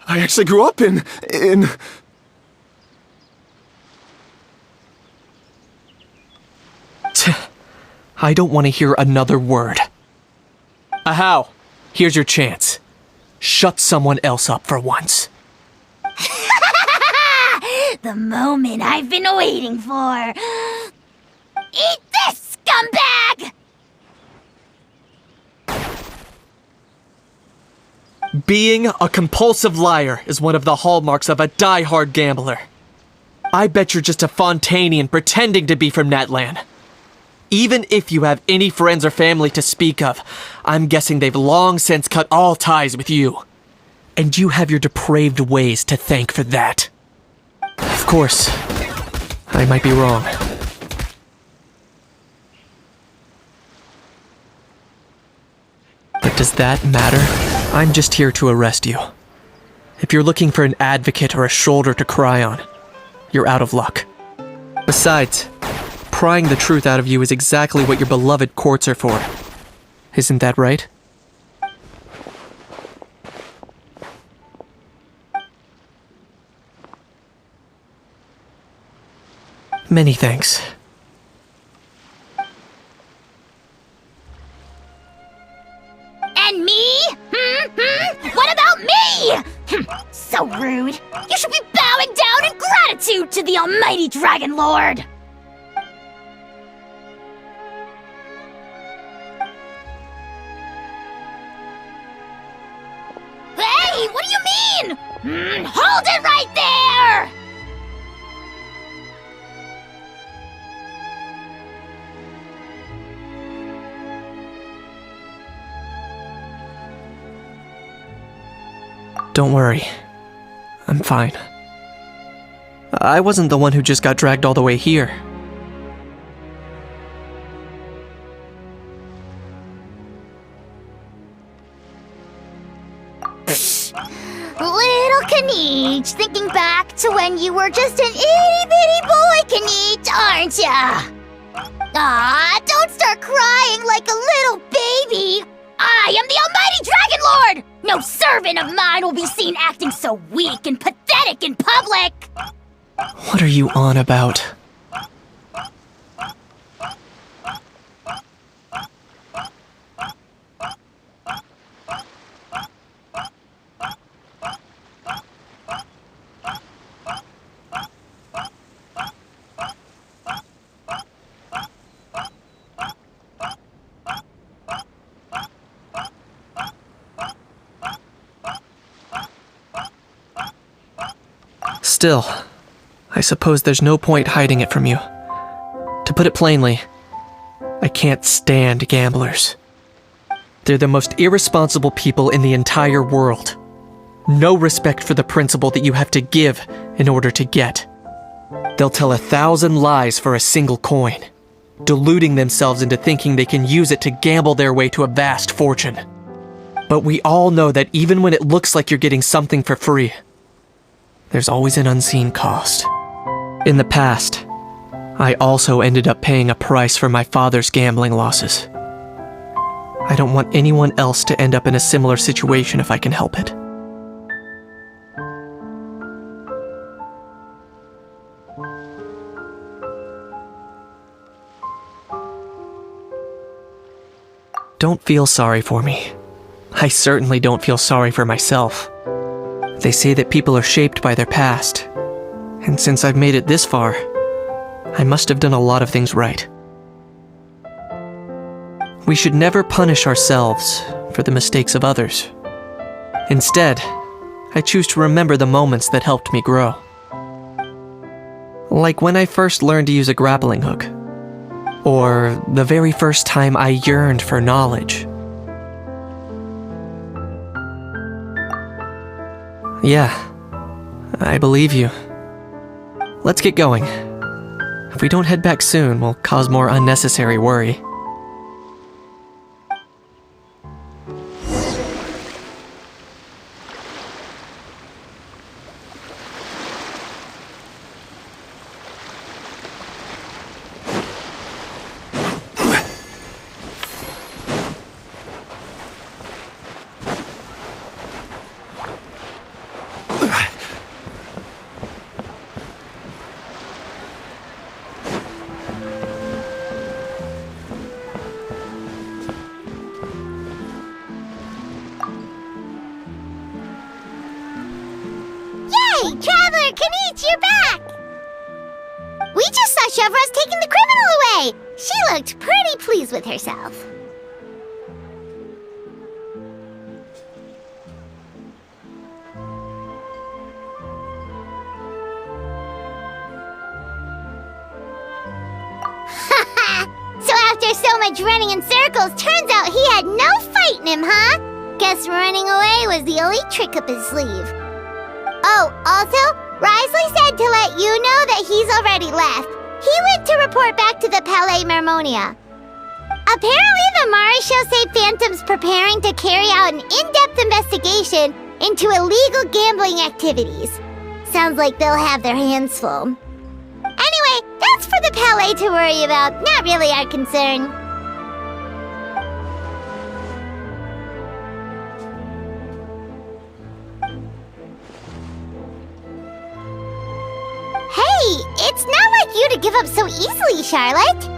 actually grew up in... I don't want to hear another word. Ahau, here's your chance. Shut someone else up for once. The moment I've been waiting for. Eat this, scumbag! Being a compulsive liar is one of the hallmarks of a die-hard gambler. I bet you're just a Fontainian pretending to be from Natlan. Even if you have any friends or family to speak of, I'm guessing they've long since cut all ties with you. And you have your depraved ways to thank for that. Of course, I might be wrong. But does that matter? I'm just here to arrest you. If you're looking for an advocate or a shoulder to cry on, you're out of luck. Besides, prying the truth out of you is exactly what your beloved courts are for. Isn't that right? Many thanks. And me? What about me? So rude. You should be bowing down in gratitude to the almighty Dragon Lord. Hey, what do you mean? Hold it right there! Don't worry. I'm fine. I wasn't the one who just got dragged all the way here. Little Knight, thinking back to when you were just an itty-bitty boy, Knight, aren't ya? Aw, don't start crying like a little baby. I am the almighty Dragon Lord! No servant of mine will be seen acting so weak and pathetic in public! What are you on about? Still, I suppose there's no point hiding it from you. To put it plainly, I can't stand gamblers. They're the most irresponsible people in the entire world. No respect for the principle that you have to give in order to get. They'll tell 1,000 lies for a single coin, deluding themselves into thinking they can use it to gamble their way to a vast fortune. But we all know that even when it looks like you're getting something for free, there's always an unseen cost. In the past, I also ended up paying a price for my father's gambling losses. I don't want anyone else to end up in a similar situation if I can help it. Don't feel sorry for me. I certainly don't feel sorry for myself. They say that people are shaped by their past, and since I've made it this far, I must have done a lot of things right. We should never punish ourselves for the mistakes of others. Instead, I choose to remember the moments that helped me grow. Like when I first learned to use a grappling hook. Or the very first time I yearned for knowledge. Yeah, I believe you. Let's get going. If we don't head back soon, we'll cause more unnecessary worry. Hey, Traveler, Kanich, you're back! We just saw Chevro's taking the criminal away! She looked pretty pleased with herself. So after so much running in circles, turns out he had no fight in him, huh? Guess running away was the only trick up his sleeve. Oh, also, Risley said to let you know that he's already left. He went to report back to the Palais Mermonia. Apparently, the Mari show say Phantom's preparing to carry out an in-depth investigation into illegal gambling activities. Sounds like they'll have their hands full. Anyway, that's for the Palais to worry about, not really our concern. Hey, it's not like you to give up so easily, Charlotte.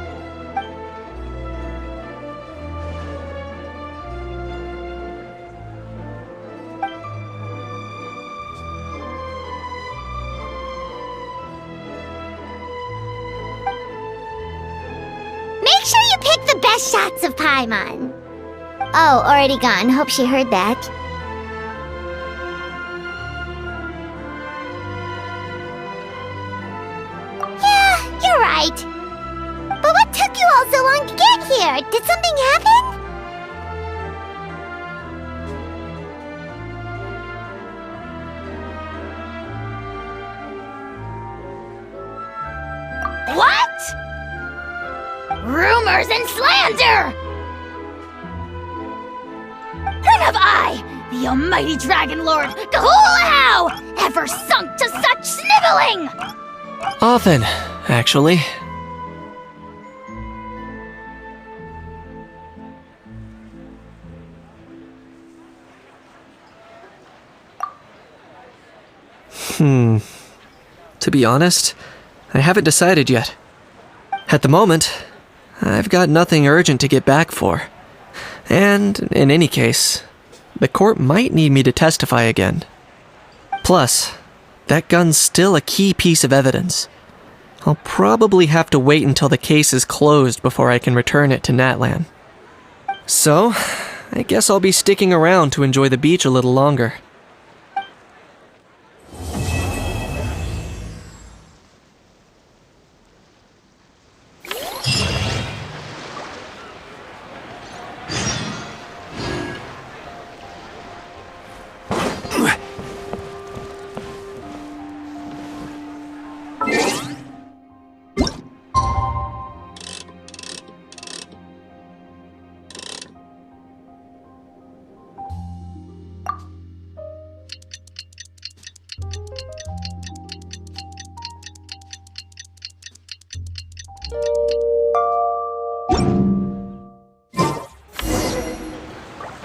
Make sure you pick the best shots of Paimon. Oh, already gone. Hope she heard that. You're right. But what took you all so long to get here? Did something happen? What? Rumors and slander! When have I, the almighty Dragon Lord, Kahulahau, ever sunk to such sniveling? Often, actually. To be honest, I haven't decided yet. At the moment, I've got nothing urgent to get back for. And, in any case, the court might need me to testify again. Plus, that gun's still a key piece of evidence. I'll probably have to wait until the case is closed before I can return it to Natlan. So, I guess I'll be sticking around to enjoy the beach a little longer.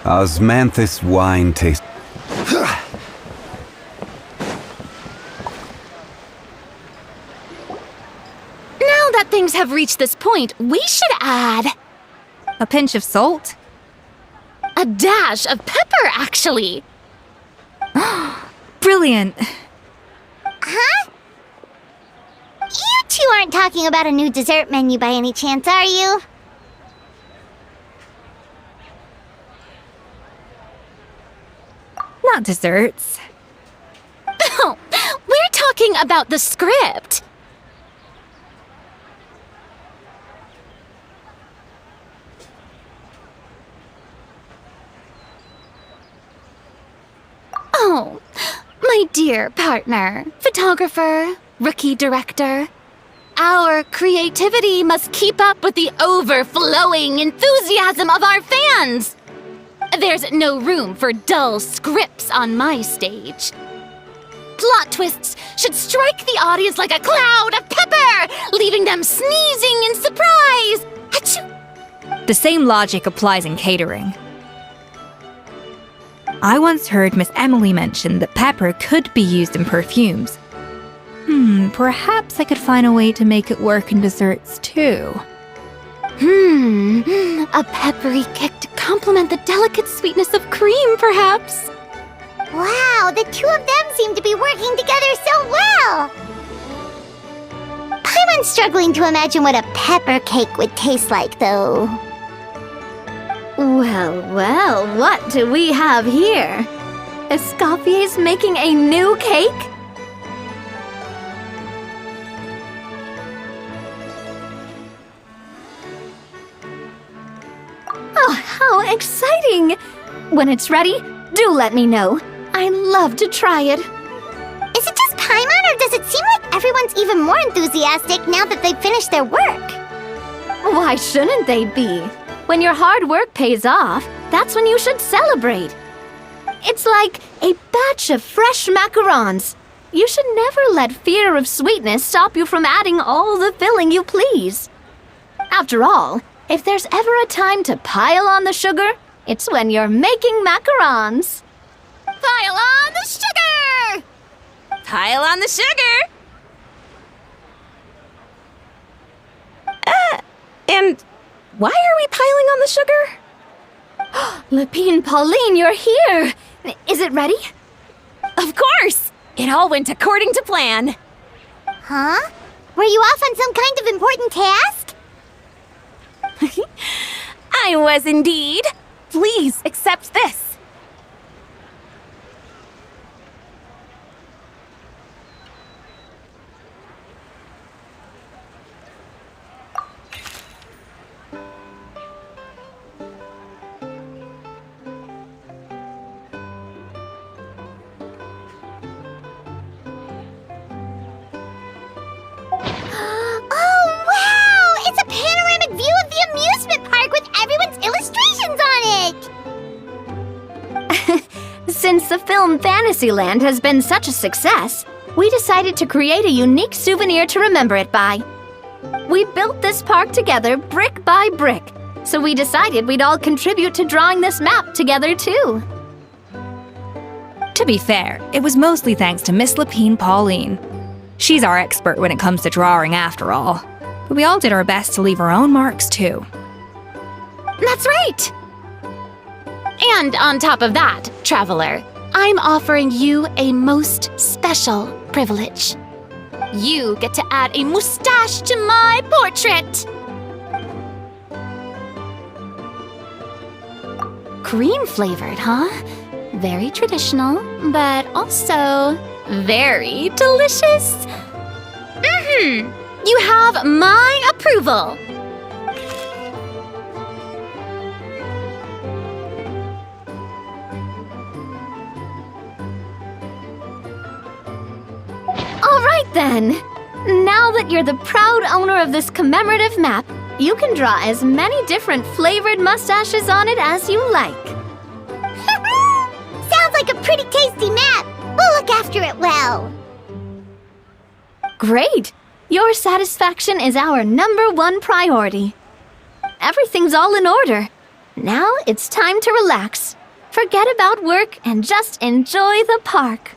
Osmanthus wine taste. Now that things have reached this point, we should add a pinch of salt. A dash of pepper, actually. Brilliant. Huh? You two aren't talking about a new dessert menu by any chance, are you? Not desserts. Oh, we're talking about the script. Oh, my dear partner, photographer, rookie director. Our creativity must keep up with the overflowing enthusiasm of our fans. There's no room for dull scripts on my stage. Plot twists should strike the audience like a cloud of pepper, leaving them sneezing in surprise. Achoo! The same logic applies in catering. I once heard Miss Emily mention that pepper could be used in perfumes. Perhaps I could find a way to make it work in desserts too. A peppery kick to complement the delicate sweetness of cream, perhaps. Wow, the two of them seem to be working together so well! Paimon's struggling to imagine what a pepper cake would taste like, though. Well, what do we have here? Escoffier's making a new cake? Oh, how exciting! When it's ready, do let me know. I'd love to try it. Is it just Paimon, or does it seem like everyone's even more enthusiastic now that they've finished their work? Why shouldn't they be? When your hard work pays off, that's when you should celebrate. It's like a batch of fresh macarons. You should never let fear of sweetness stop you from adding all the filling you please. After all, if there's ever a time to pile on the sugar, it's when you're making macarons. Pile on the sugar! Pile on the sugar! And why are we piling on the sugar? Lapine Pauline, you're here! Is it ready? Of course! It all went according to plan. Huh? Were you off on some kind of important task? I was indeed. Please accept this. Oh, wow! It's a panoramic view of the amusement park with everyone's illustrations on it! Since the film Fantasyland has been such a success, we decided to create a unique souvenir to remember it by. We built this park together brick by brick, so we decided we'd all contribute to drawing this map together too. To be fair, it was mostly thanks to Miss Lapine Pauline. She's our expert when it comes to drawing after all. But we all did our best to leave our own marks too. That's right! And on top of that, Traveler, I'm offering you a most special privilege. You get to add a mustache to my portrait! Cream-flavored, huh? Very traditional, but also very delicious. You have my approval. All right then. Now that you're the proud owner of this commemorative map, you can draw as many different flavored mustaches on it as you like. Sounds like a pretty tasty map. We'll look after it well. Great! Your satisfaction is our #1 priority. Everything's all in order. Now it's time to relax. Forget about work and just enjoy the park.